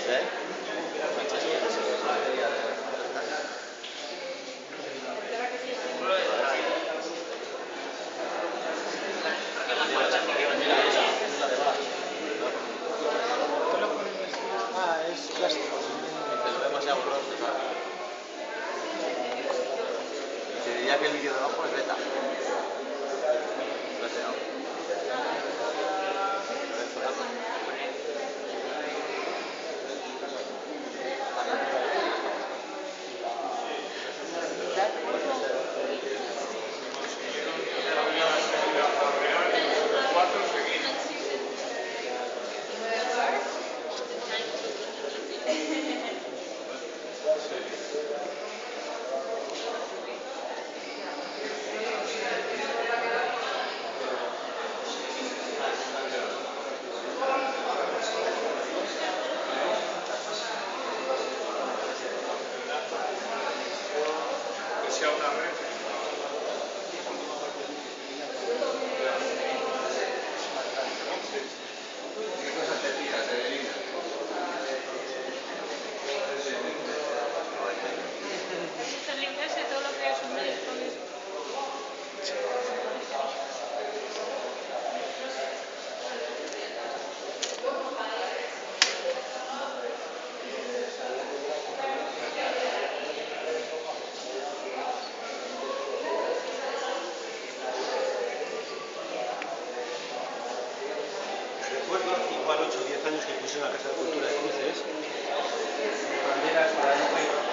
¿Eh? Ah, es plástico. Te lo demasiado grosso, ¿sabes? Te diría que el vídeo de abajo es beta. Limpiarse todo lo que es humilde con eso. Recuerdo, igual 8 o 10 años que puse en la Casa de Cultura de Cruces, banderas para no